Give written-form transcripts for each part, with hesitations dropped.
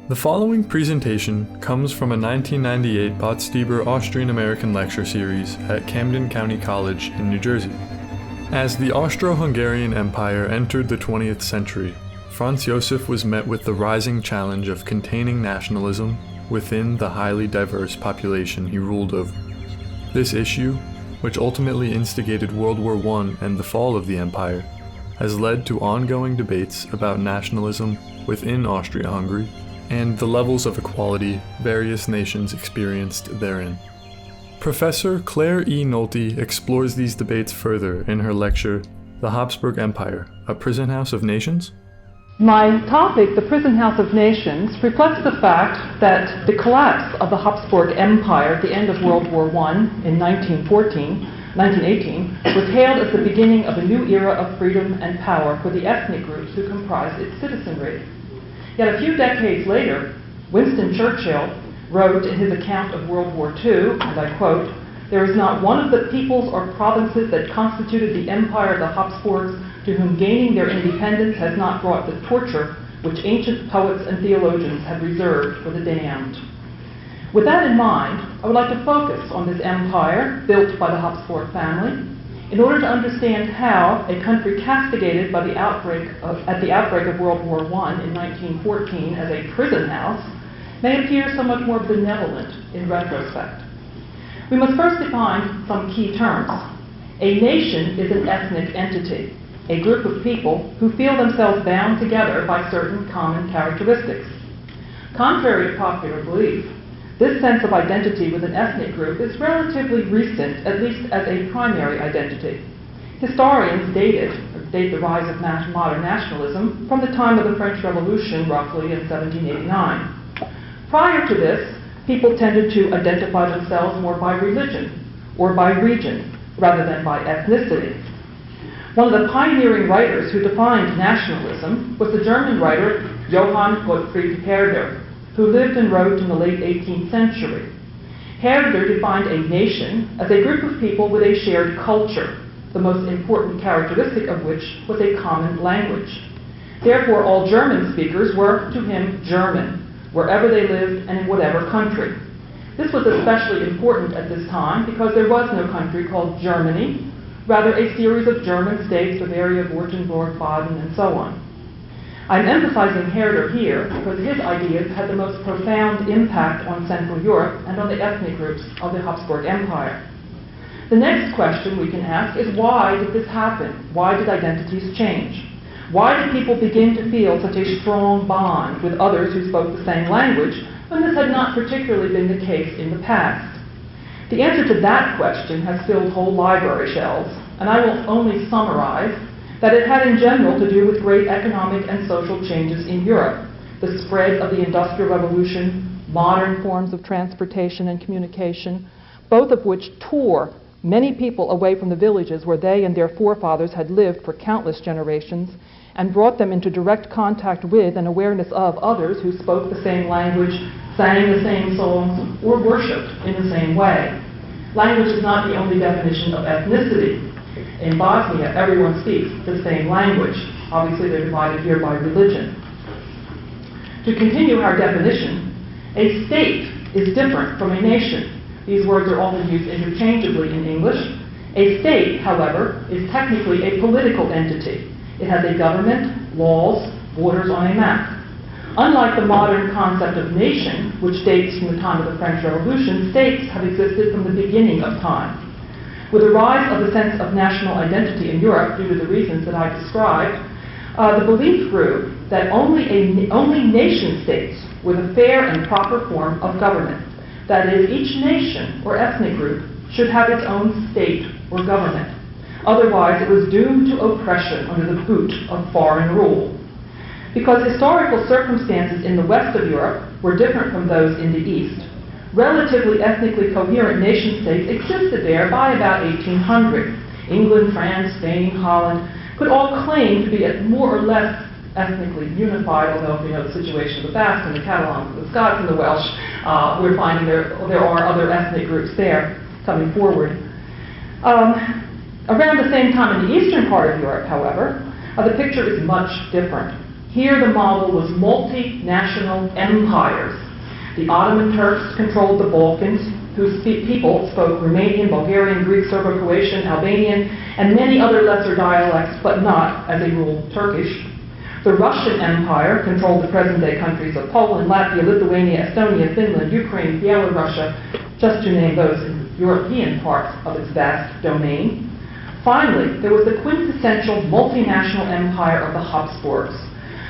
The following presentation comes from a 1998 Botstiber Austrian-American lecture series at Camden County College in New Jersey. As the Austro-Hungarian Empire entered the 20th century, Franz Josef was met with the rising challenge of containing nationalism within the highly diverse population he ruled over. This issue, which ultimately instigated World War I and the fall of the empire, has led to ongoing debates about nationalism within Austria-Hungary and the levels of equality various nations experienced therein. Professor Claire E. Nolte explores these debates further in her lecture, The Hapsburg Empire, a Prisonhouse of Nations? My topic, the Prisonhouse of Nations, reflects the fact that the collapse of the Hapsburg Empire at the end of World War I in 1918 was hailed as the beginning of a new era of freedom and power for the ethnic groups who comprised its citizenry. Yet a few decades later, Winston Churchill wrote in his account of World War II, and I quote, "There is not one of the peoples or provinces that constituted the empire of the Habsburgs to whom gaining their independence has not brought the torture which ancient poets and theologians have reserved for the damned." With that in mind, I would like to focus on this empire built by the Habsburg family in order to understand how a country castigated by at the outbreak of World War I in 1914 as a prison house may appear somewhat more benevolent in retrospect. We must first define some key terms. A nation is an ethnic entity, a group of people who feel themselves bound together by certain common characteristics. Contrary to popular belief, this sense of identity with an ethnic group is relatively recent, at least as a primary identity. Historians date the rise of modern nationalism from the time of the French Revolution, roughly in 1789. Prior to this, people tended to identify themselves more by religion or by region rather than by ethnicity. One of the pioneering writers who defined nationalism was the German writer Johann Gottfried Herder, who lived and wrote in the late 18th century. Herder defined a nation as a group of people with a shared culture, the most important characteristic of which was a common language. Therefore, all German speakers were, to him, German, wherever they lived and in whatever country. This was especially important at this time because there was no country called Germany, rather a series of German states, Bavaria, Württemberg, Baden, and so on. I'm emphasizing Herder here because his ideas had the most profound impact on Central Europe and on the ethnic groups of the Habsburg Empire. The next question we can ask is, why did this happen? Why did identities change? Why did people begin to feel such a strong bond with others who spoke the same language when this had not particularly been the case in the past? The answer to that question has filled whole library shelves, and I will only summarize that it had in general to do with great economic and social changes in Europe, the spread of the Industrial Revolution, modern forms of transportation and communication, both of which tore many people away from the villages where they and their forefathers had lived for countless generations, and brought them into direct contact with and awareness of others who spoke the same language, sang the same songs, or worshipped in the same way. Language is not the only definition of ethnicity. In Bosnia, everyone speaks the same language. Obviously, they're divided here by religion. To continue our definition, a state is different from a nation. These words are often used interchangeably in English. A state, however, is technically a political entity. It has a government, laws, borders on a map. Unlike the modern concept of nation, which dates from the time of the French Revolution, states have existed from the beginning of time. With the rise of the sense of national identity in Europe, due to the reasons that I described, the belief grew that only nation-states were the fair and proper form of government. That is, each nation or ethnic group should have its own state or government. Otherwise, it was doomed to oppression under the boot of foreign rule. Because historical circumstances in the west of Europe were different from those in the east, relatively ethnically coherent nation-states existed there by about 1800. England, France, Spain, Holland could all claim to be more or less ethnically unified, although if we know the situation of the Basque and the Catalans and the Scots and the Welsh, we're finding there are other ethnic groups there coming forward. Around the same time in the eastern part of Europe, however, the picture is much different. Here the model was multinational empires. The Ottoman Turks controlled the Balkans, whose people spoke Romanian, Bulgarian, Greek, Serbo-Croatian, Albanian, and many other lesser dialects, but not, as a rule, Turkish. The Russian Empire controlled the present-day countries of Poland, Latvia, Lithuania, Estonia, Finland, Ukraine, Belarus, just to name those European parts of its vast domain. Finally, there was the quintessential multinational empire of the Habsburgs,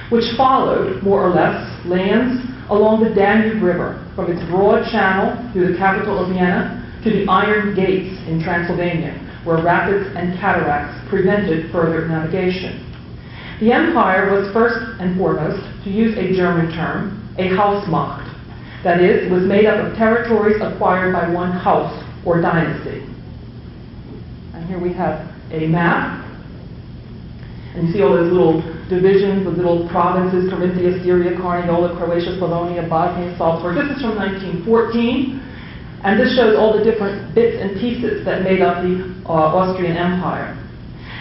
which followed, more or less, lands along the Danube River, from its broad channel through the capital of Vienna to the Iron Gates in Transylvania, where rapids and cataracts prevented further navigation. The empire was first and foremost, to use a German term, a Hausmacht. That is, it was made up of territories acquired by one house or dynasty. And here we have a map. And you see all those little divisions, the little provinces, Carinthia, Syria, Carniola, Croatia, Slavonia, Bosnia, Salzburg. This is from 1914. And this shows all the different bits and pieces that made up the Austrian Empire.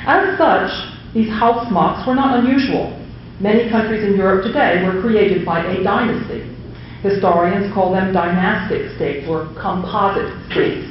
As such, these Hausmachts were not unusual. Many countries in Europe today were created by a dynasty. Historians call them dynastic states or composite states.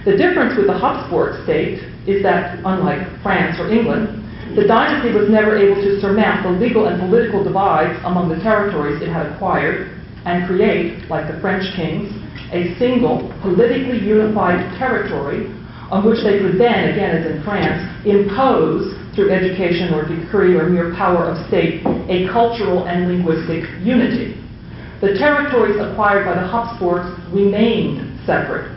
The difference with the Habsburg state is that, unlike France or England, the dynasty was never able to surmount the legal and political divides among the territories it had acquired and create, like the French kings, a single, politically unified territory on which they could then, again as in France, impose, through education or decree or mere power of state, a cultural and linguistic unity. The territories acquired by the Habsburgs remained separate.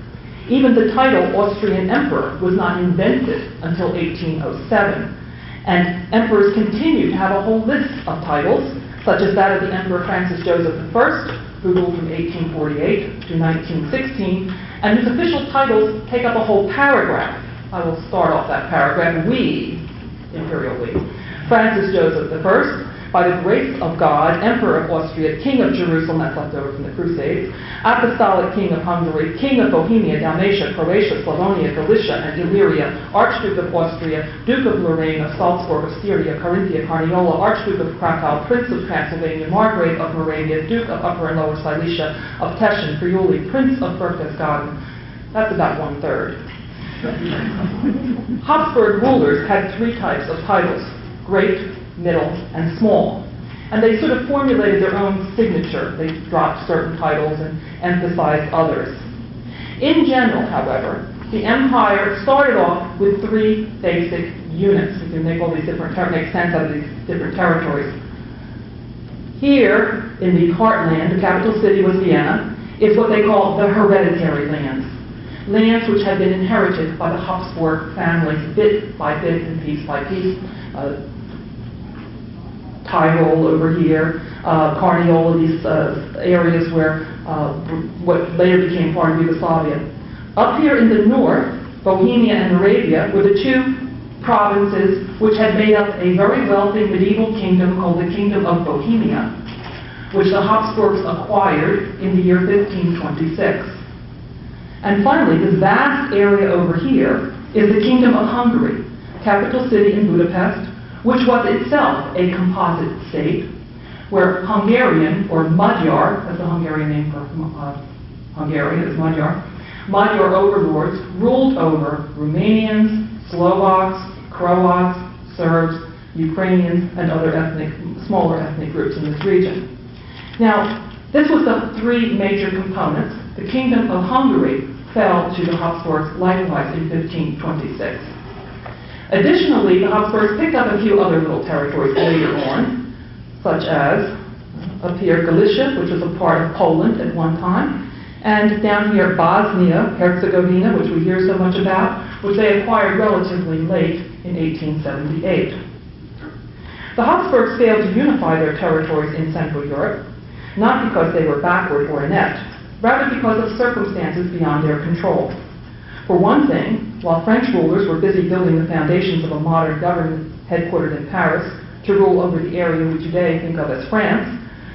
Even the title Austrian Emperor was not invented until 1807. And emperors continued to have a whole list of titles, such as that of the Emperor Francis Joseph I, who ruled from 1848 to 1916, and whose official titles take up a whole paragraph. I will start off that paragraph. We, imperial we, Francis Joseph I, by the grace of God, Emperor of Austria, King of Jerusalem, that's left over from the Crusades, Apostolic King of Hungary, King of Bohemia, Dalmatia, Croatia, Slavonia, Galicia, and Illyria, Archduke of Austria, Duke of Lorraine, of Salzburg, of Styria, Carinthia, Carniola, Archduke of Krakow, Prince of Transylvania, Margrave of Moravia, Duke of Upper and Lower Silesia, of Teschen, Friuli, Prince of Berchtesgaden. That's about 1/3. Habsburg rulers had three types of titles: great, middle, and small. And they sort of formulated their own signature. They dropped certain titles and emphasized others. In general, however, the empire started off with three basic units. We can make all these make sense out of these different territories. Here, in the heartland, the capital city was Vienna, is what they call the hereditary lands. Lands which had been inherited by the Habsburg families bit by bit and piece by piece. Tyrol over here, Carniola, these areas where what later became part of Yugoslavia. Up here in the north, Bohemia and Moravia were the two provinces which had made up a very wealthy medieval kingdom called the Kingdom of Bohemia, which the Habsburgs acquired in the year 1526. And finally, this vast area over here is the Kingdom of Hungary, capital city in Budapest, which was itself a composite state, where Hungarian, or Magyar, that's the Hungarian name for Hungarian, is Magyar, Magyar overlords ruled over Romanians, Slovaks, Croats, Serbs, Ukrainians, and other smaller ethnic groups in this region. Now, this was the three major components. The Kingdom of Hungary fell to the Habsburgs likewise in 1526. Additionally, the Habsburgs picked up a few other little territories later on, such as up here Galicia, which was a part of Poland at one time, and down here Bosnia, Herzegovina, which we hear so much about, which they acquired relatively late in 1878. The Habsburgs failed to unify their territories in Central Europe, not because they were backward or inept, rather because of circumstances beyond their control. For one thing, while French rulers were busy building the foundations of a modern government headquartered in Paris to rule over the area we today think of as France,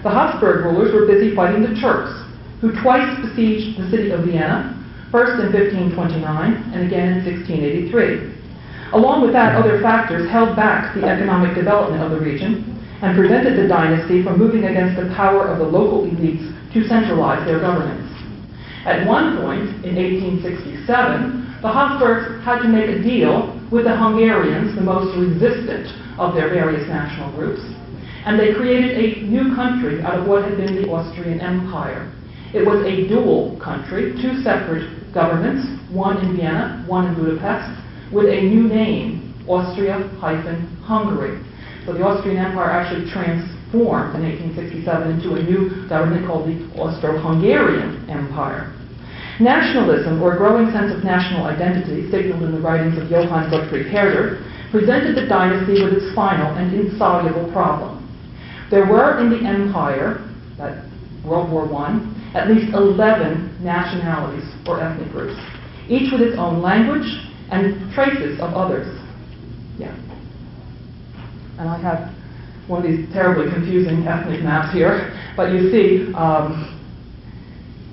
the Habsburg rulers were busy fighting the Turks, who twice besieged the city of Vienna, first in 1529 and again in 1683. Along with that, other factors held back the economic development of the region, and prevented the dynasty from moving against the power of the local elites to centralize their governance. At one point, in 1867, the Habsburgs had to make a deal with the Hungarians, the most resistant of their various national groups, and they created a new country out of what had been the Austrian Empire. It was a dual country, two separate governments, one in Vienna, one in Budapest, with a new name, Austria-Hungary. So the Austrian Empire actually transformed in 1867 into a new government called the Austro-Hungarian Empire. Nationalism, or a growing sense of national identity, signaled in the writings of Johann Gottfried Herder, presented the dynasty with its final and insoluble problem. There were in the empire, at World War I, at least 11 nationalities or ethnic groups, each with its own language and traces of others. Yeah. And I have one of these terribly confusing ethnic maps here, but you see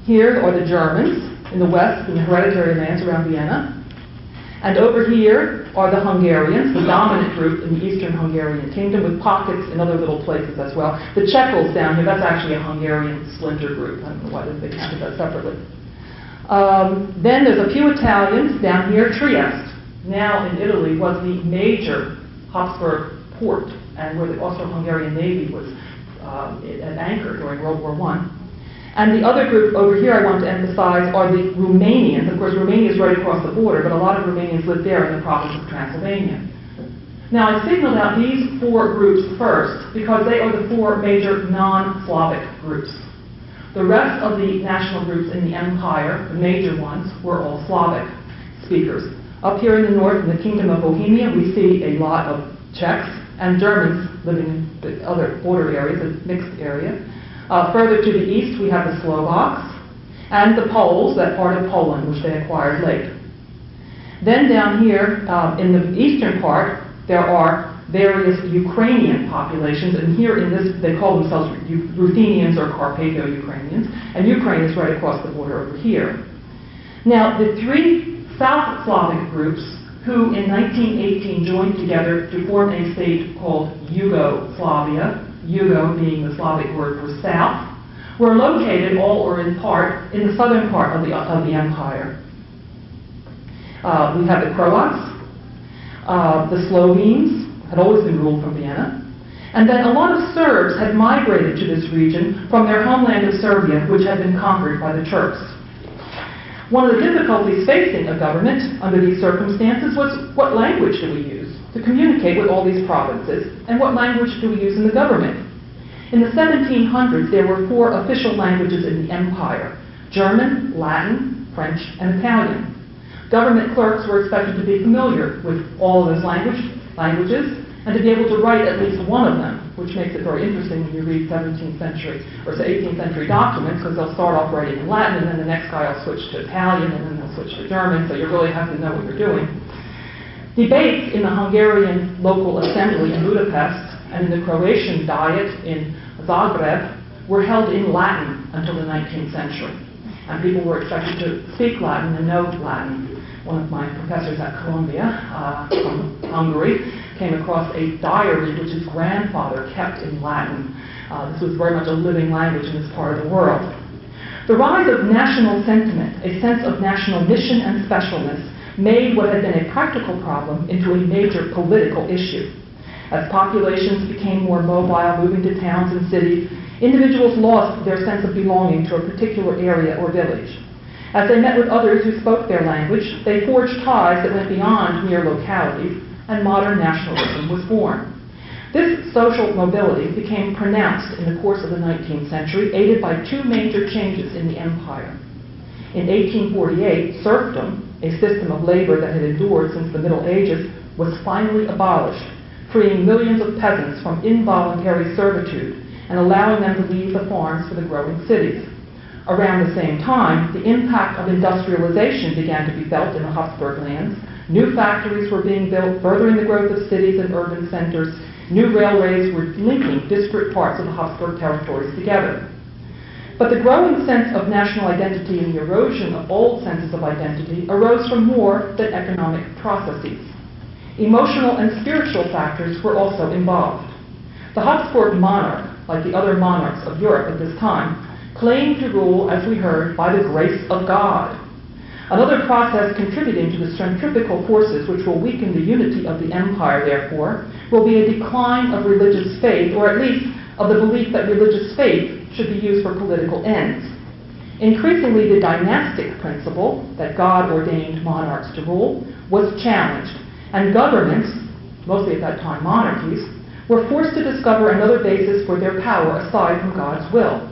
here are the Germans in the west, in the hereditary lands around Vienna. And over here are the Hungarians, the dominant group in the Eastern Hungarian kingdom, with pockets in other little places as well. The Czechs down here, that's actually a Hungarian splinter group. I don't know why they counted that separately. Then there's a few Italians down here. Trieste, now in Italy, was the major Habsburg port, and where the Austro-Hungarian Navy was at anchor during World War I. And the other group over here I want to emphasize are the Romanians. Of course, Romania is right across the border, but a lot of Romanians live there in the province of Transylvania. Now, I signaled out these four groups first because they are the four major non-Slavic groups. The rest of the national groups in the empire, the major ones, were all Slavic speakers. Up here in the north, in the Kingdom of Bohemia, we see a lot of Czechs and Germans living in the other border areas, a mixed area. Further to the east, we have the Slovaks and the Poles, that part of Poland, which they acquired late. Then down here, in the eastern part, there are various Ukrainian populations, and here in this, they call themselves Ruthenians or Carpatho-Ukrainians, and Ukraine is right across the border over here. Now, the three South Slavic groups, who in 1918 joined together to form a state called Yugoslavia, Yugo being the Slavic word for south, were located all or in part in the southern part of the empire. We have the Croats, the Slovenes had always been ruled from Vienna, and then a lot of Serbs had migrated to this region from their homeland of Serbia, which had been conquered by the Turks. One of the difficulties facing a government under these circumstances was what language do we use to communicate with all these provinces, and what language do we use in the government? In the 1700s, there were four official languages in the empire: German, Latin, French, and Italian. Government clerks were expected to be familiar with all of those languages and to be able to write at least one of them, which makes it very interesting when you read 17th century or 18th century documents, because they'll start off writing in Latin, and then the next guy will switch to Italian, and then they'll switch to German, so you really have to know what you're doing. Debates in the Hungarian local assembly in Budapest and in the Croatian Diet in Zagreb were held in Latin until the 19th century. And people were expected to speak Latin and know Latin. One of my professors at Columbia from Hungary came across a diary which his grandfather kept in Latin. This was very much a living language in this part of the world. The rise of national sentiment, a sense of national mission and specialness, made what had been a practical problem into a major political issue. As populations became more mobile, moving to towns and cities, individuals lost their sense of belonging to a particular area or village. As they met with others who spoke their language, they forged ties that went beyond mere localities, and modern nationalism was born. This social mobility became pronounced in the course of the 19th century, aided by two major changes in the empire. In 1848, serfdom, a system of labor that had endured since the Middle Ages, was finally abolished, freeing millions of peasants from involuntary servitude and allowing them to leave the farms for the growing cities. Around the same time, the impact of industrialization began to be felt in the Habsburg lands. New factories were being built, furthering the growth of cities and urban centers. New railways were linking disparate parts of the Habsburg territories together. But the growing sense of national identity and the erosion of old senses of identity arose from more than economic processes. Emotional and spiritual factors were also involved. The The Habsburg monarch, like the other monarchs of Europe at this time, claimed to rule, as we heard, by the grace of God. Another process contributing to the centrifugal forces which will weaken the unity of the empire, therefore, will be a decline of religious faith, or at least of the belief that religious faith should be used for political ends. Increasingly, the dynastic principle, that God ordained monarchs to rule, was challenged, and governments, mostly at that time monarchies, were forced to discover another basis for their power aside from God's will.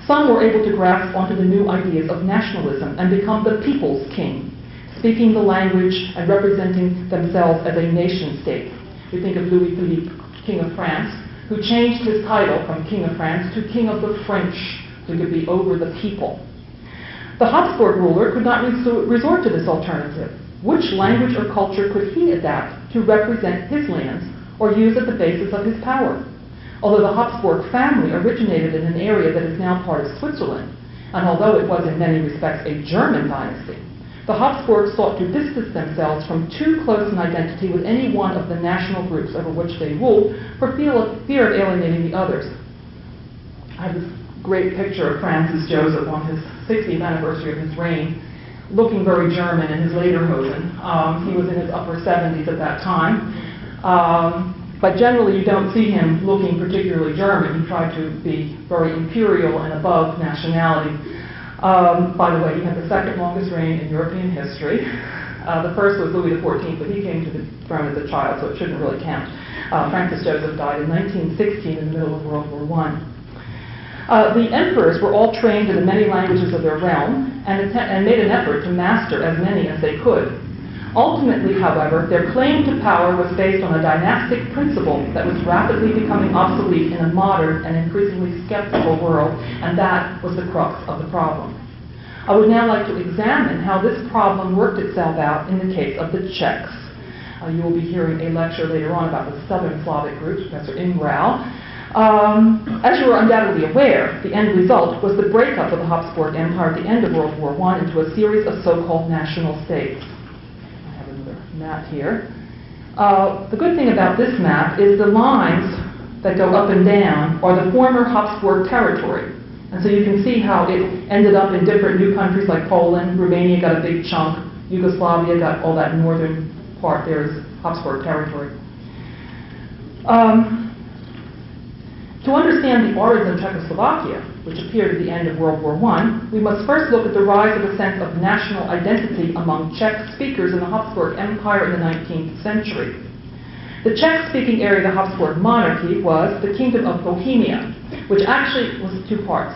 Some were able to grasp onto the new ideas of nationalism and become the people's king, speaking the language and representing themselves as a nation-state. We think of Louis Philippe, King of France, who changed his title from King of France to King of the French, so he could be over the people. The Habsburg ruler could not resort to this alternative. Which language or culture could he adapt to represent his lands or use as the basis of his power? Although the Habsburg family originated in an area that is now part of Switzerland, and although it was in many respects a German dynasty, the Habsburgs sought to distance themselves from too close an identity with any one of the national groups over which they ruled for fear of alienating the others. I have this great picture of Francis Joseph on his 60th anniversary of his reign, looking very German in his lederhosen. He was in his upper 70s at that time. But generally, you don't see him looking particularly German. He tried to be very imperial and above nationality. By the way, he had the second longest reign in European history. The first was Louis XIV, but he came to the throne as a child, so it shouldn't really count. Francis Joseph died in 1916 in the middle of World War I. The emperors were all trained in the many languages of their realm and made an effort to master as many as they could. Ultimately, however, their claim to power was based on a dynastic principle that was rapidly becoming obsolete in a modern and increasingly skeptical world, and that was the crux of the problem. I would now like to examine how this problem worked itself out in the case of the Czechs. You will be hearing a lecture later on about the Southern Slavic groups, Professor Ingrau. As you are undoubtedly aware, the end result was the breakup of the Habsburg Empire at the end of World War I into a series of so-called national states. Map here. The good thing about this map is the lines that go up and down are the former Habsburg territory. And so you can see how it ended up in different new countries like Poland. Romania got a big chunk. Yugoslavia got all that northern part there is Habsburg territory. To understand the origin of Czechoslovakia, which appeared at the end of World War I, we must first look at the rise of a sense of national identity among Czech speakers in the Habsburg Empire in the 19th century. The Czech-speaking area of the Habsburg monarchy was the Kingdom of Bohemia, which actually was two parts.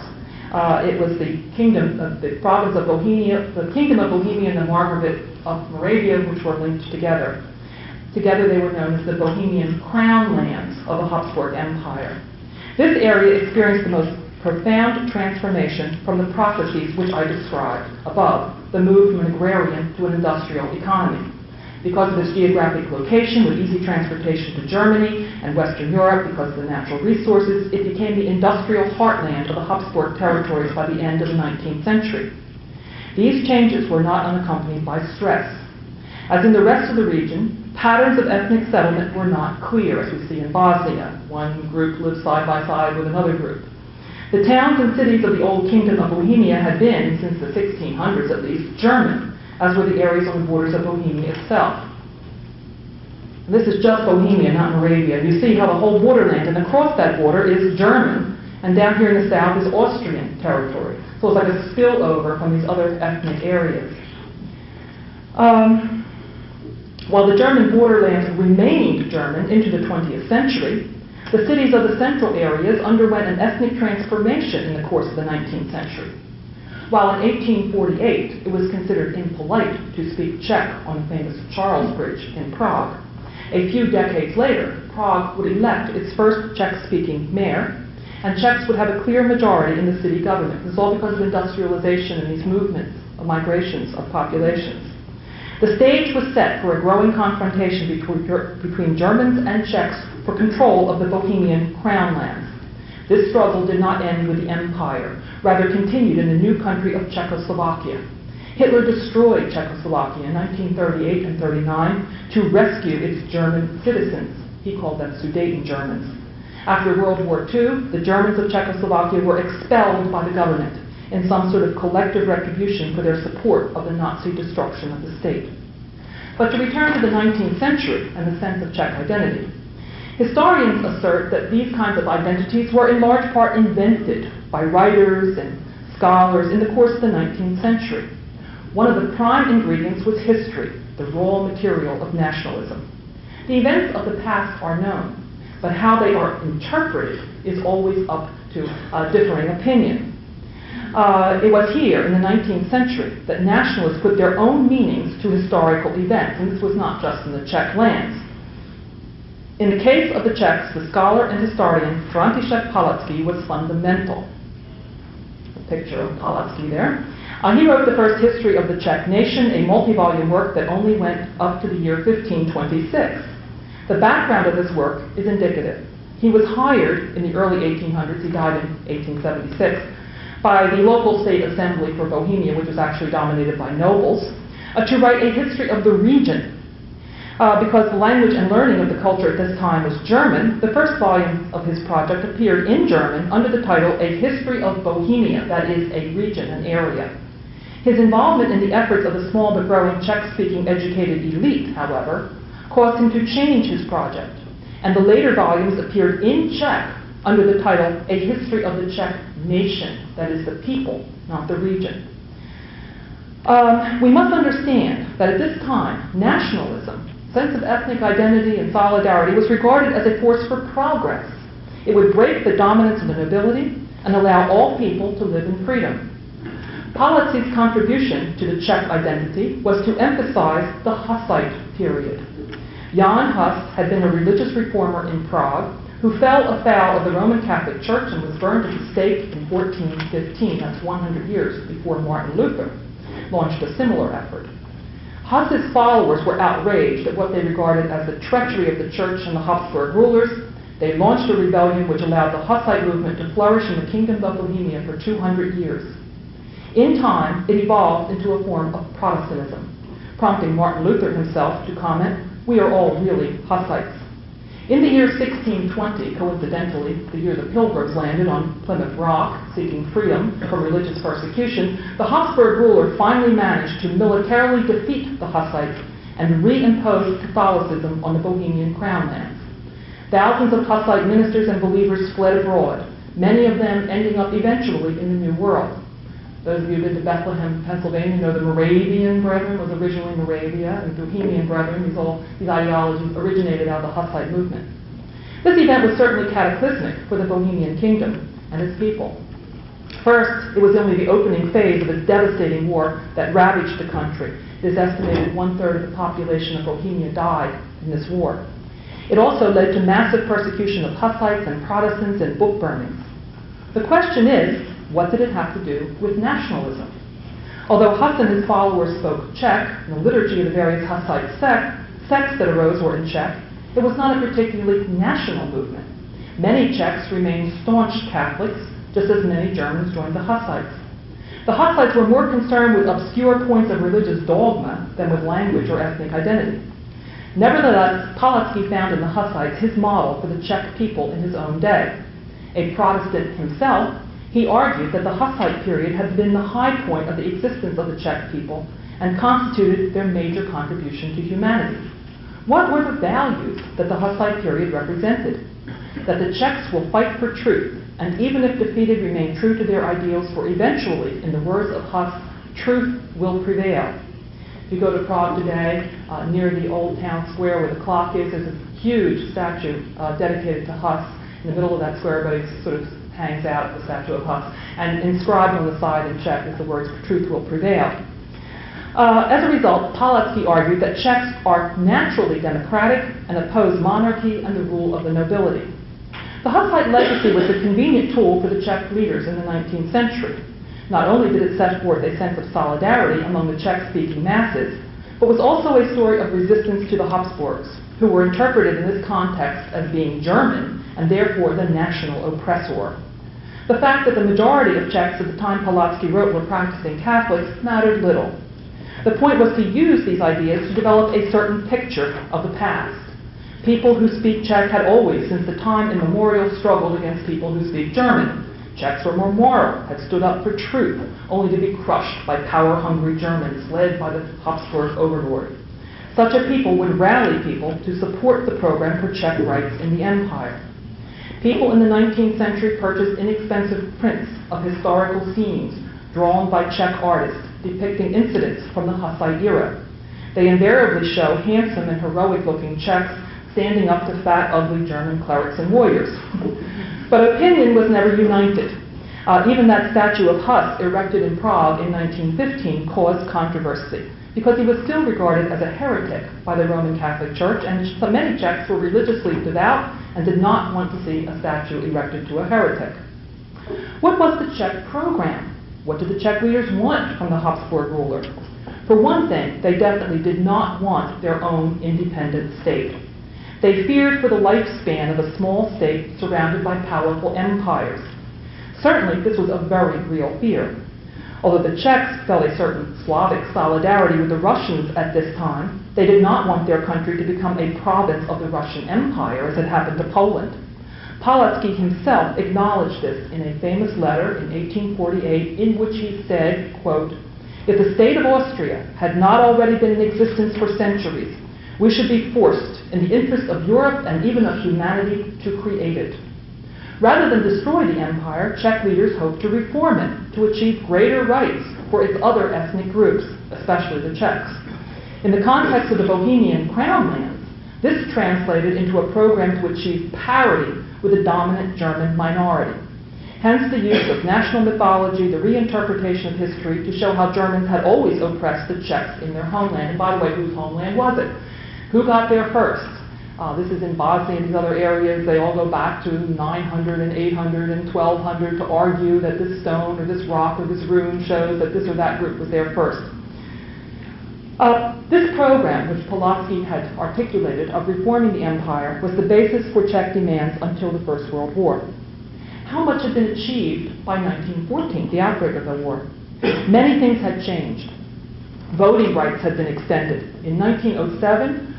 It was the kingdom of the province of Bohemia, the Kingdom of Bohemia and the Margrave of Moravia, which were linked together. Together they were known as the Bohemian crown lands of the Habsburg Empire. This area experienced the most profound transformation from the processes which I described above, the move from an agrarian to an industrial economy. Because of its geographic location with easy transportation to Germany and Western Europe, because of the natural resources, it became the industrial heartland of the Habsburg territories by the end of the 19th century. These changes were not unaccompanied by stress. As in the rest of the region, patterns of ethnic settlement were not clear, as we see in Bosnia. One group lived side by side with another group. The towns and cities of the old Kingdom of Bohemia had been, since the 1600s at least, German, as were the areas on the borders of Bohemia itself. And this is just Bohemia, not Moravia. You see how the whole borderland, and across that border is German, and down here in the south is Austrian territory. So it's like a spillover from these other ethnic areas. While the German borderlands remained German into the 20th century, the cities of the central areas underwent an ethnic transformation in the course of the 19th century. While in 1848 it was considered impolite to speak Czech on the famous Charles Bridge in Prague, a few decades later, Prague would elect its first Czech-speaking mayor, and Czechs would have a clear majority in the city government. This is all because of industrialization and these movements of migrations of populations. The stage was set for a growing confrontation between Germans and Czechs for control of the Bohemian crown lands. This struggle did not end with the empire, rather continued in the new country of Czechoslovakia. Hitler destroyed Czechoslovakia in 1938 and 39 to rescue its German citizens. He called them Sudeten Germans. After World War II, the Germans of Czechoslovakia were expelled by the government in some sort of collective retribution for their support of the Nazi destruction of the state. But to return to the 19th century and the sense of Czech identity, historians assert that these kinds of identities were in large part invented by writers and scholars in the course of the 19th century. One of the prime ingredients was history, the raw material of nationalism. The events of the past are known, but how they are interpreted is always up to differing opinion. It was here in the 19th century that nationalists put their own meanings to historical events, and this was not just in the Czech lands. In the case of the Czechs, the scholar and historian František Palacký was fundamental. A picture of Palacký there. He wrote the first history of the Czech nation, a multi-volume work that only went up to the year 1526. The background of this work is indicative. He was hired in the early 1800s, he died in 1876, by the local state assembly for Bohemia, which was actually dominated by nobles, to write a history of the region. Because the language and learning of the culture at this time was German, the first volume of his project appeared in German under the title A History of Bohemia, that is, a region, an area. His involvement in the efforts of the small but growing Czech-speaking educated elite, however, caused him to change his project, and the later volumes appeared in Czech under the title A History of the Czech Nation, that is, the people, not the region. We must understand that at this time, nationalism, sense of ethnic identity and solidarity, was regarded as a force for progress. It would break the dominance of the nobility and allow all people to live in freedom. Palacký's contribution to the Czech identity was to emphasize the Hussite period. Jan Hus had been a religious reformer in Prague who fell afoul of the Roman Catholic Church and was burned at the stake in 1415. That's 100 years before Martin Luther launched a similar effort. Hus's followers were outraged at what they regarded as the treachery of the Church and the Habsburg rulers. They launched a rebellion which allowed the Hussite movement to flourish in the Kingdom of Bohemia for 200 years. In time, it evolved into a form of Protestantism, prompting Martin Luther himself to comment, "We are all really Hussites." In the year 1620, coincidentally, the year the Pilgrims landed on Plymouth Rock seeking freedom from religious persecution, the Habsburg ruler finally managed to militarily defeat the Hussites and reimpose Catholicism on the Bohemian crown lands. Thousands of Hussite ministers and believers fled abroad, many of them ending up eventually in the New World. Those of you who've been to Bethlehem, Pennsylvania, know the Moravian Brethren was originally Moravia, and the Bohemian Brethren, these ideologies originated out of the Hussite movement. This event was certainly cataclysmic for the Bohemian kingdom and its people. First, it was only the opening phase of a devastating war that ravaged the country. It is estimated 1/3 of the population of Bohemia died in this war. It also led to massive persecution of Hussites and Protestants and book burnings. The question is, what did it have to do with nationalism? Although Huss and his followers spoke Czech, and the liturgy of the various Hussite sects that arose were in Czech, it was not a particularly national movement. Many Czechs remained staunch Catholics, just as many Germans joined the Hussites. The Hussites were more concerned with obscure points of religious dogma than with language or ethnic identity. Nevertheless, Palacký found in the Hussites his model for the Czech people in his own day. A Protestant himself, he argued that the Hussite period had been the high point of the existence of the Czech people and constituted their major contribution to humanity. What were the values that the Hussite period represented? That the Czechs will fight for truth, and even if defeated, remain true to their ideals, for eventually, in the words of Huss, truth will prevail. If you go to Prague today, near the old town square where the clock is, there's a huge statue dedicated to Huss. In the middle of that square, everybody sort of hangs out the statue of Huss. And inscribed on the side in Czech is the words, truth will prevail. As a result, Palacký argued that Czechs are naturally democratic and oppose monarchy and the rule of the nobility. The Hussite legacy was a convenient tool for the Czech leaders in the 19th century. Not only did it set forth a sense of solidarity among the Czech-speaking masses, but was also a story of resistance to the Habsburgs, who were interpreted in this context as being German and therefore the national oppressor. The fact that the majority of Czechs at the time Palacký wrote were practicing Catholics mattered little. The point was to use these ideas to develop a certain picture of the past, People who speak Czech had always, since the time immemorial, struggled against people who speak German. Czechs were more moral, had stood up for truth, only to be crushed by power-hungry Germans led by the Habsburg overlord. Such a people would rally people to support the program for Czech rights in the empire. People in the 19th century purchased inexpensive prints of historical scenes drawn by Czech artists depicting incidents from the Hussite era. They invariably show handsome and heroic-looking Czechs standing up to fat, ugly German clerics and warriors. But opinion was never united. Even that statue of Huss, erected in Prague in 1915, caused controversy because he was still regarded as a heretic by the Roman Catholic Church, and so many Czechs were religiously devout and did not want to see a statue erected to a heretic. What was the Czech program? What did the Czech leaders want from the Habsburg ruler? For one thing, they definitely did not want their own independent state. They feared for the lifespan of a small state surrounded by powerful empires. Certainly, this was a very real fear. Although the Czechs felt a certain Slavic solidarity with the Russians at this time, they did not want their country to become a province of the Russian Empire, as had happened to Poland. Palacky himself acknowledged this in a famous letter in 1848, in which he said, quote, "If the state of Austria had not already been in existence for centuries, we should be forced, in the interest of Europe and even of humanity, to create it." Rather than destroy the empire, Czech leaders hoped to reform it, to achieve greater rights for its other ethnic groups, especially the Czechs. In the context of the Bohemian Crown lands, this translated into a program to achieve parity with the dominant German minority. Hence the use of national mythology, the reinterpretation of history to show how Germans had always oppressed the Czechs in their homeland. And by the way, whose homeland was it? Who got there first? This is in Bosnia and these other areas. They all go back to 900 and 800 and 1200 to argue that this stone or this rock or this rune shows that this or that group was there first. This program, which Pulaski had articulated, of reforming the empire, was the basis for Czech demands until the First World War. How much had been achieved by 1914, the outbreak of the war? Many things had changed. Voting rights had been extended. In 1907,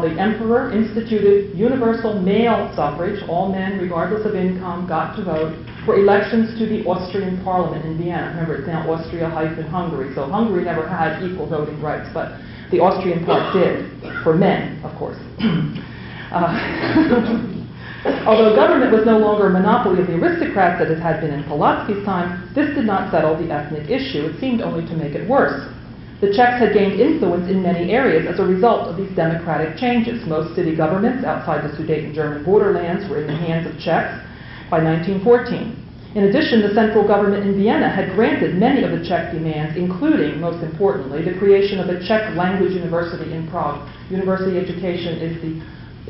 the emperor instituted universal male suffrage. All men, regardless of income, got to vote for elections to the Austrian parliament in Vienna. Remember, it's now Austria-Hungary, so Hungary never had equal voting rights, but the Austrian part did, for men, of course. Although government was no longer a monopoly of the aristocrats as it had been in Pulaski's time, this did not settle the ethnic issue. It seemed only to make it worse. The Czechs had gained influence in many areas as a result of these democratic changes. Most city governments outside the Sudeten German borderlands were in the hands of Czechs by 1914. In addition, the central government in Vienna had granted many of the Czech demands, including, most importantly, the creation of a Czech language university in Prague. University education is the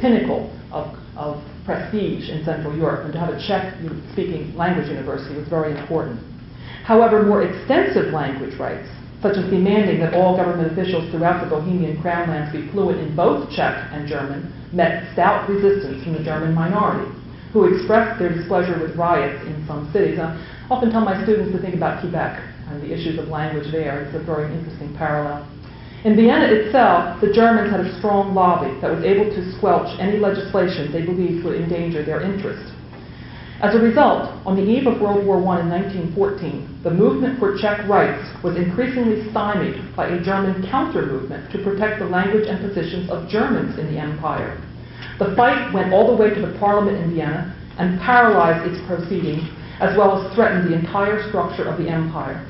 pinnacle of prestige in Central Europe, and to have a Czech-speaking language university was very important. However, more extensive language rights, such as demanding that all government officials throughout the Bohemian Crown lands be fluent in both Czech and German, met stout resistance from the German minority, who expressed their displeasure with riots in some cities. I often tell my students to think about Quebec and the issues of language there. It's a very interesting parallel. In Vienna itself, the Germans had a strong lobby that was able to squelch any legislation they believed would endanger their interests. As a result, on the eve of World War I in 1914, the movement for Czech rights was increasingly stymied by a German counter-movement to protect the language and positions of Germans in the empire. The fight went all the way to the parliament in Vienna and paralyzed its proceedings, as well as threatened the entire structure of the empire.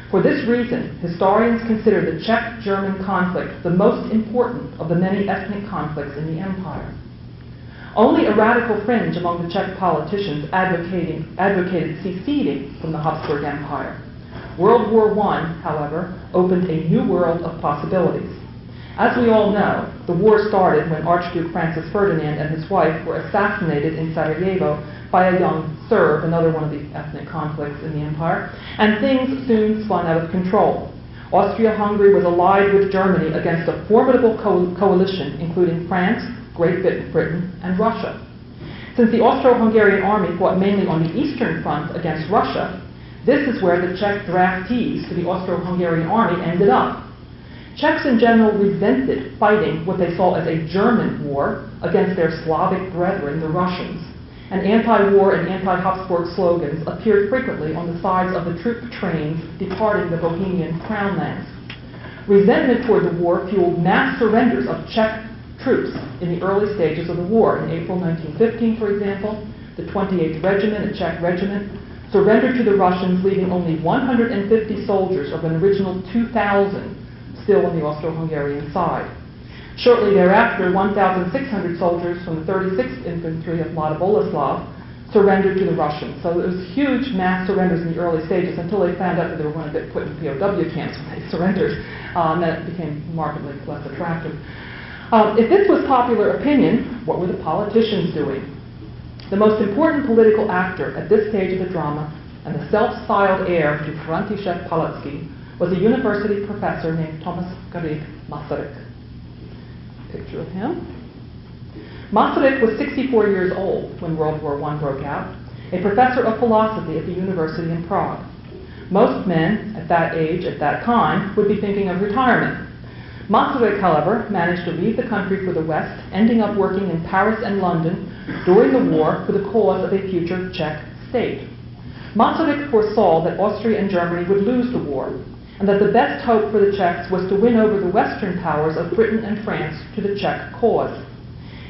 For this reason, historians consider the Czech-German conflict the most important of the many ethnic conflicts in the empire. Only a radical fringe among the Czech politicians advocated seceding from the Habsburg Empire. World War I, however, opened a new world of possibilities. As we all know, the war started when Archduke Francis Ferdinand and his wife were assassinated in Sarajevo by a young Serb, another one of the ethnic conflicts in the empire, and things soon spun out of control. Austria-Hungary was allied with Germany against a formidable coalition, including France, Great Britain, and Russia. Since the Austro-Hungarian army fought mainly on the Eastern Front against Russia, this is where the Czech draftees to the Austro-Hungarian army ended up. Czechs in general resented fighting what they saw as a German war against their Slavic brethren, the Russians, and anti-war and anti-Habsburg slogans appeared frequently on the sides of the troop trains departing the Bohemian crown lands. Resentment toward the war fueled mass surrenders of Czech troops in the early stages of the war. In April 1915, for example, the 28th Regiment, a Czech regiment, surrendered to the Russians, leaving only 150 soldiers of an original 2,000 still on the Austro-Hungarian side. Shortly thereafter, 1,600 soldiers from the 36th Infantry of Mlada Boleslav surrendered to the Russians. So it was huge mass surrenders in the early stages until they found out that they were going to get put in POW camps when they surrendered. And then it became markedly less attractive. If this was popular opinion, what were the politicians doing? The most important political actor at this stage of the drama, and the self-styled heir to František Palacký, was a university professor named Thomas Garrigue Masaryk. Picture of him. Masaryk was 64 years old when World War I broke out, a professor of philosophy at the university in Prague. Most men at that age, at that time, would be thinking of retirement. Masaryk, however, managed to leave the country for the West, ending up working in Paris and London during the war for the cause of a future Czech state. Masaryk foresaw that Austria and Germany would lose the war, and that the best hope for the Czechs was to win over the Western powers of Britain and France to the Czech cause.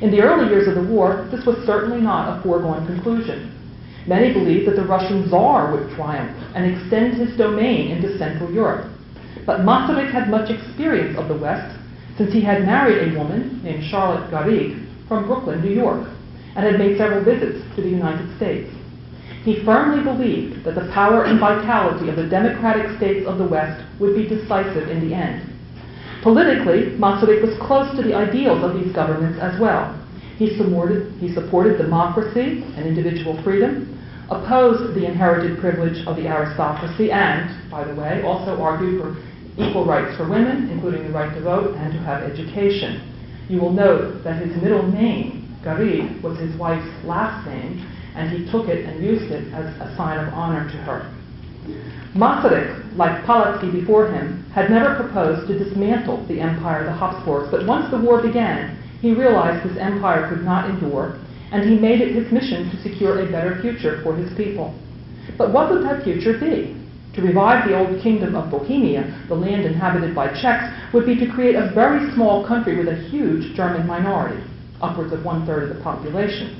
In the early years of the war, this was certainly not a foregone conclusion. Many believed that the Russian Tsar would triumph and extend his domain into Central Europe. But Masaryk had much experience of the West, since he had married a woman named Charlotte Garrigue from Brooklyn, New York, and had made several visits to the United States. He firmly believed that the power and vitality of the democratic states of the West would be decisive in the end. Politically, Masaryk was close to the ideals of these governments as well. He supported democracy and individual freedom, opposed the inherited privilege of the aristocracy, and, by the way, also argued for equal rights for women, including the right to vote and to have education. You will note that his middle name, Garrigue, was his wife's last name, and he took it and used it as a sign of honor to her. Masaryk, like Palacký before him, had never proposed to dismantle the empire of the Habsburgs, but once the war began, he realized this empire could not endure, and he made it his mission to secure a better future for his people. But what would that future be? To revive the old kingdom of Bohemia, the land inhabited by Czechs, would be to create a very small country with a huge German minority, upwards of 1/3 of the population,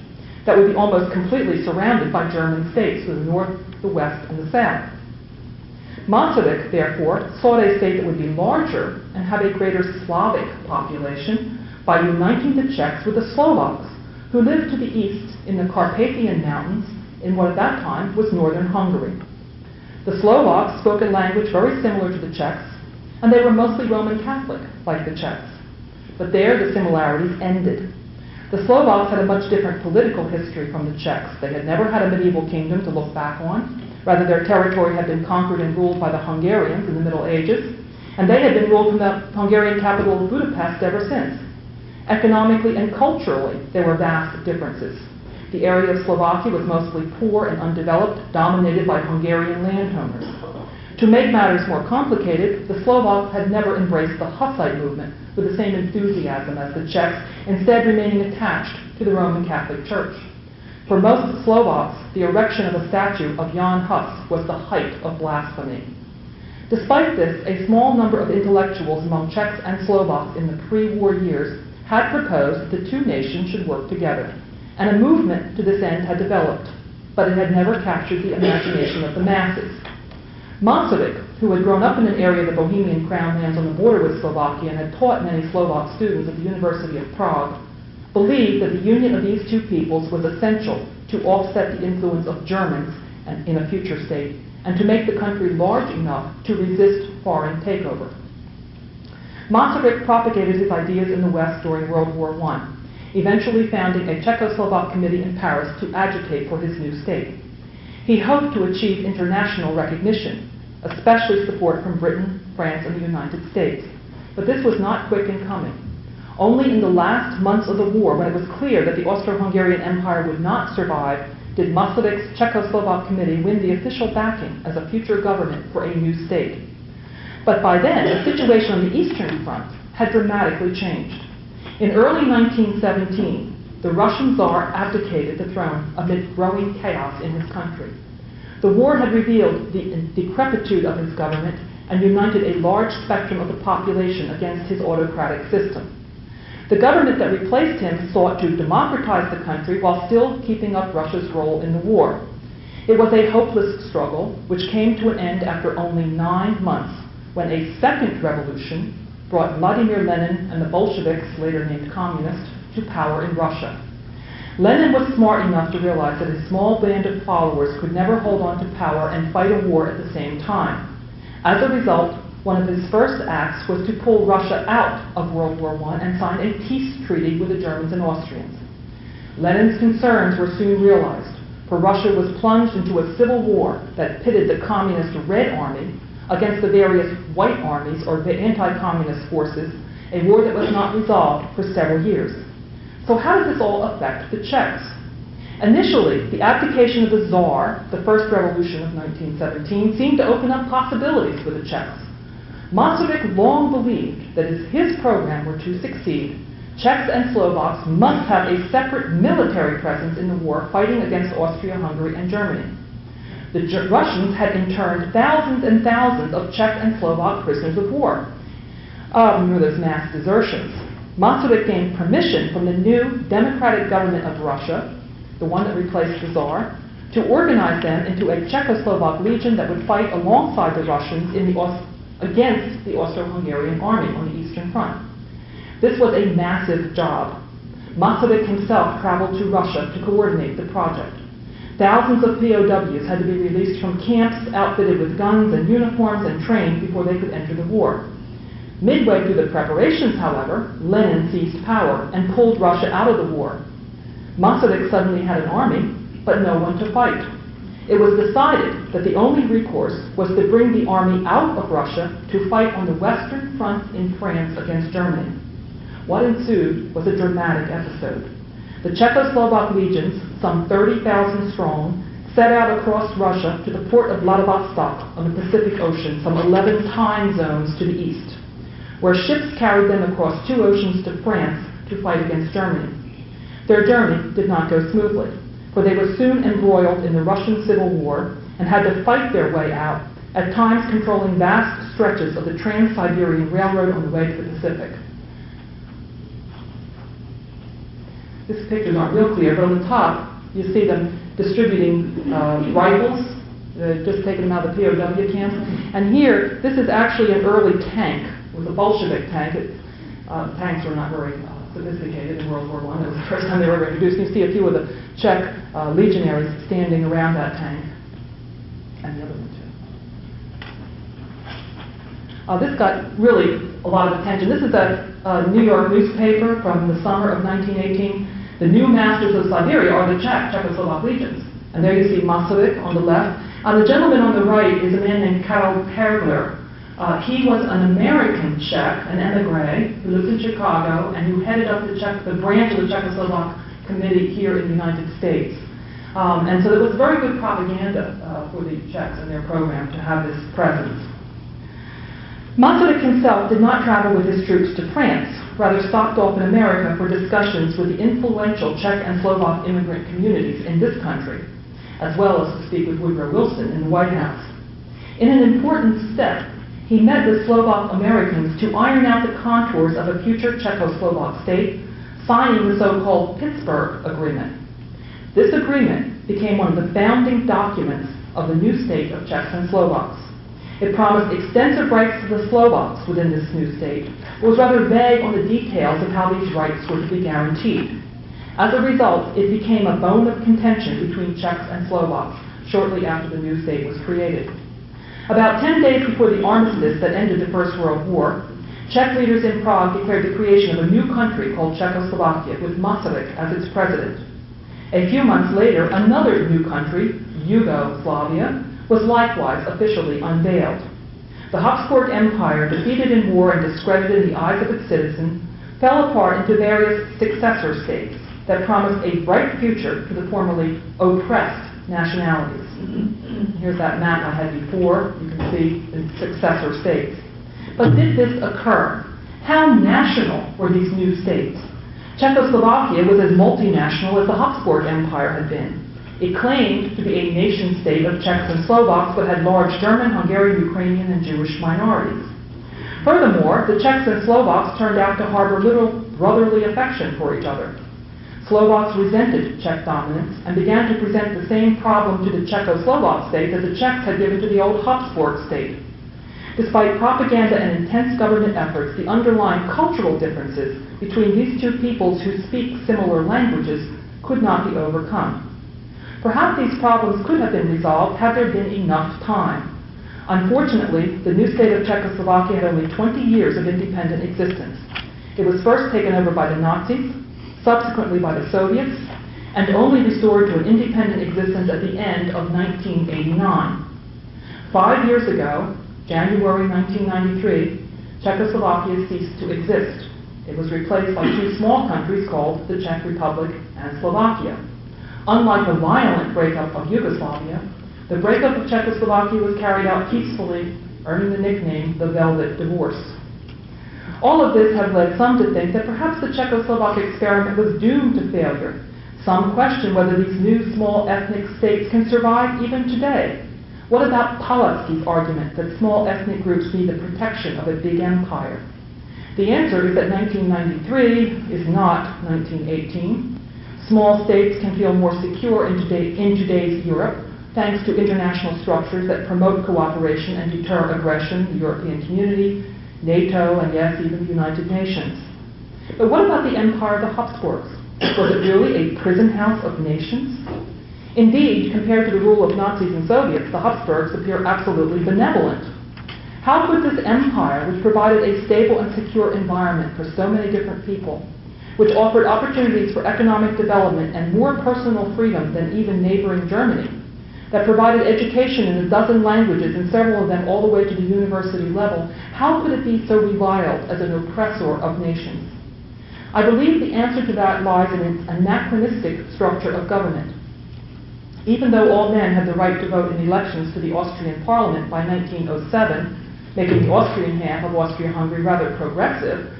that would be almost completely surrounded by German states to the north, the west, and the south. Masaryk, therefore, sought a state that would be larger and have a greater Slavic population by uniting the Czechs with the Slovaks, who lived to the east in the Carpathian Mountains in what at that time was northern Hungary. The Slovaks spoke a language very similar to the Czechs, and they were mostly Roman Catholic, like the Czechs. But there the similarities ended. The Slovaks had a much different political history from the Czechs. They had never had a medieval kingdom to look back on. Rather, their territory had been conquered and ruled by the Hungarians in the Middle Ages, and they had been ruled from the Hungarian capital of Budapest ever since. Economically and culturally, there were vast differences. The area of Slovakia was mostly poor and undeveloped, dominated by Hungarian landowners. To make matters more complicated, the Slovaks had never embraced the Hussite movement with the same enthusiasm as the Czechs, instead remaining attached to the Roman Catholic Church. For most Slovaks, the erection of a statue of Jan Hus was the height of blasphemy. Despite this, a small number of intellectuals among Czechs and Slovaks in the pre-war years had proposed that the two nations should work together, and a movement to this end had developed, but it had never captured the imagination of the masses. Masaryk, who had grown up in an area of the Bohemian crown lands on the border with Slovakia and had taught many Slovak students at the University of Prague, believed that the union of these two peoples was essential to offset the influence of Germans in a future state, and to make the country large enough to resist foreign takeover. Masaryk propagated his ideas in the West during World War I, eventually founding a Czechoslovak committee in Paris to agitate for his new state. He hoped to achieve international recognition, especially support from Britain, France, and the United States. But this was not quick in coming. Only in the last months of the war, when it was clear that the Austro-Hungarian Empire would not survive, did Masaryk's Czechoslovak committee win the official backing as a future government for a new state. But by then, the situation on the Eastern Front had dramatically changed. In early 1917, the Russian Tsar abdicated the throne amid growing chaos in his country. The war had revealed the decrepitude of his government and united a large spectrum of the population against his autocratic system. The government that replaced him sought to democratize the country while still keeping up Russia's role in the war. It was a hopeless struggle, which came to an end after only 9 months, when a second revolution brought Vladimir Lenin and the Bolsheviks, later named communists, to power in Russia. Lenin was smart enough to realize that his small band of followers could never hold on to power and fight a war at the same time. As a result, one of his first acts was to pull Russia out of World War I and sign a peace treaty with the Germans and Austrians. Lenin's concerns were soon realized, for Russia was plunged into a civil war that pitted the communist Red Army against the various white armies or anti-communist forces, a war that was not resolved for several years. So how did this all affect the Czechs? Initially, the abdication of the Tsar, the first revolution of 1917, seemed to open up possibilities for the Czechs. Masaryk long believed that if his program were to succeed, Czechs and Slovaks must have a separate military presence in the war fighting against Austria-Hungary and Germany. The Russians had interned thousands and thousands of Czech and Slovak prisoners of war. Remember those mass desertions. Masaryk gained permission from the new democratic government of Russia, the one that replaced the Tsar, to organize them into a Czechoslovak legion that would fight alongside the Russians against the Austro-Hungarian army on the Eastern Front. This was a massive job. Masaryk himself traveled to Russia to coordinate the project. Thousands of POWs had to be released from camps outfitted with guns and uniforms and trained before they could enter the war. Midway through the preparations, however, Lenin seized power and pulled Russia out of the war. Masaryk suddenly had an army, but no one to fight. It was decided that the only recourse was to bring the army out of Russia to fight on the Western Front in France against Germany. What ensued was a dramatic episode. The Czechoslovak legions, some 30,000 strong, set out across Russia to the port of Vladivostok on the Pacific Ocean, some 11 time zones to the east, where ships carried them across 2 oceans to France to fight against Germany. Their journey did not go smoothly, for they were soon embroiled in the Russian Civil War and had to fight their way out, at times controlling vast stretches of the Trans-Siberian Railroad on the way to the Pacific. These pictures aren't real clear, but on the top, you see them distributing rifles, just taking them out of the POW camps. And here, this is actually an early tank. It was a Bolshevik tank. Tanks were not very sophisticated in World War I. It was the first time they were ever introduced. You see a few of the Czech legionaries standing around that tank. And the other one, too. This got really a lot of attention. This is a New York newspaper from the summer of 1918. The new masters of Siberia are the Czechoslovak legions. And there you see Masaryk on the left. The gentleman on the right is a man named Karel Pergler. He was an American Czech, an emigre, who lived in Chicago and who headed up the branch of the Czechoslovak Committee here in the United States. And so it was very good propaganda for the Czechs and their program to have this presence. Masaryk himself did not travel with his troops to France, rather stopped off in America for discussions with the influential Czech and Slovak immigrant communities in this country, as well as to speak with Woodrow Wilson in the White House. In an important step, he met with Slovak Americans to iron out the contours of a future Czechoslovak state, signing the so-called Pittsburgh Agreement. This agreement became one of the founding documents of the new state of Czechs and Slovaks. It promised extensive rights to the Slovaks within this new state, but was rather vague on the details of how these rights were to be guaranteed. As a result, it became a bone of contention between Czechs and Slovaks shortly after the new state was created. About 10 days before the armistice that ended the First World War, Czech leaders in Prague declared the creation of a new country called Czechoslovakia, with Masaryk as its president. A few months later, another new country, Yugoslavia, was likewise officially unveiled. The Hapsburg Empire, defeated in war and discredited in the eyes of its citizens, fell apart into various successor states that promised a bright future to the formerly oppressed nationalities. Here's that map I had before. You can see the successor states. But did this occur? How national were these new states? Czechoslovakia was as multinational as the Hapsburg Empire had been. It claimed to be a nation-state of Czechs and Slovaks, but had large German, Hungarian, Ukrainian, and Jewish minorities. Furthermore, the Czechs and Slovaks turned out to harbor little brotherly affection for each other. Slovaks resented Czech dominance and began to present the same problem to the Czechoslovak state that the Czechs had given to the old Habsburg state. Despite propaganda and intense government efforts, the underlying cultural differences between these two peoples who speak similar languages could not be overcome. Perhaps these problems could have been resolved had there been enough time. Unfortunately, the new state of Czechoslovakia had only 20 years of independent existence. It was first taken over by the Nazis, subsequently by the Soviets, and only restored to an independent existence at the end of 1989. 5 years ago, January 1993, Czechoslovakia ceased to exist. It was replaced by two small countries called the Czech Republic and Slovakia. Unlike the violent breakup of Yugoslavia, the breakup of Czechoslovakia was carried out peacefully, earning the nickname the Velvet Divorce. All of this has led some to think that perhaps the Czechoslovak experiment was doomed to failure. Some question whether these new small ethnic states can survive even today. What about Palacký's argument that small ethnic groups need the protection of a big empire? The answer is that 1993 is not 1918. Small states can feel more secure in today's Europe, thanks to international structures that promote cooperation and deter aggression, the European Community, NATO, and yes, even the United Nations. But what about the empire of the Habsburgs? Was it really a prison house of nations? Indeed, compared to the rule of Nazis and Soviets, the Habsburgs appear absolutely benevolent. How could this empire, which provided a stable and secure environment for so many different people, which offered opportunities for economic development and more personal freedom than even neighboring Germany, that provided education in a dozen languages and several of them all the way to the university level, how could it be so reviled as an oppressor of nations? I believe the answer to that lies in its anachronistic structure of government. Even though all men had the right to vote in elections to the Austrian Parliament by 1907, making the Austrian half of Austria-Hungary rather progressive,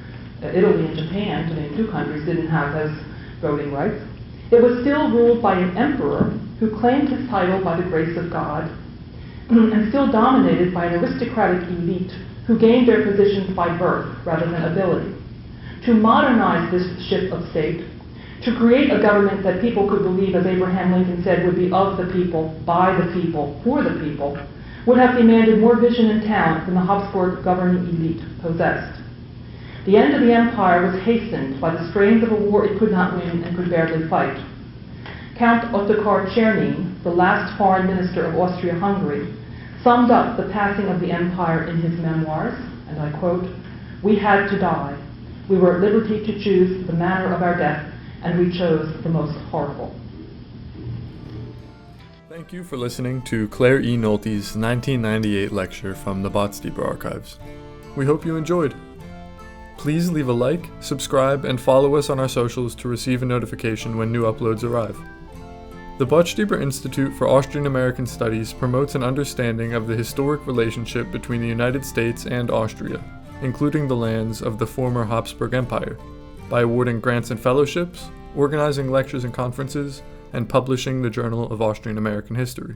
Italy and Japan, to name two countries, didn't have those voting rights, it was still ruled by an emperor who claimed his title by the grace of God, and still dominated by an aristocratic elite who gained their positions by birth rather than ability. To modernize this ship of state, to create a government that people could believe, as Abraham Lincoln said, would be of the people, by the people, for the people, would have demanded more vision and talent than the Habsburg governing elite possessed. The end of the empire was hastened by the strains of a war it could not win and could barely fight. Count Ottokar Czernin, the last foreign minister of Austria-Hungary, summed up the passing of the empire in his memoirs, and I quote, "We had to die. We were at liberty to choose the manner of our death, and we chose the most horrible." Thank you for listening to Claire E. Nolte's 1998 lecture from the Botstiber archives. We hope you enjoyed. Please leave a like, subscribe, and follow us on our socials to receive a notification when new uploads arrive. The Botstiber Institute for Austrian-American Studies promotes an understanding of the historic relationship between the United States and Austria, including the lands of the former Hapsburg Empire, by awarding grants and fellowships, organizing lectures and conferences, and publishing the Journal of Austrian-American History.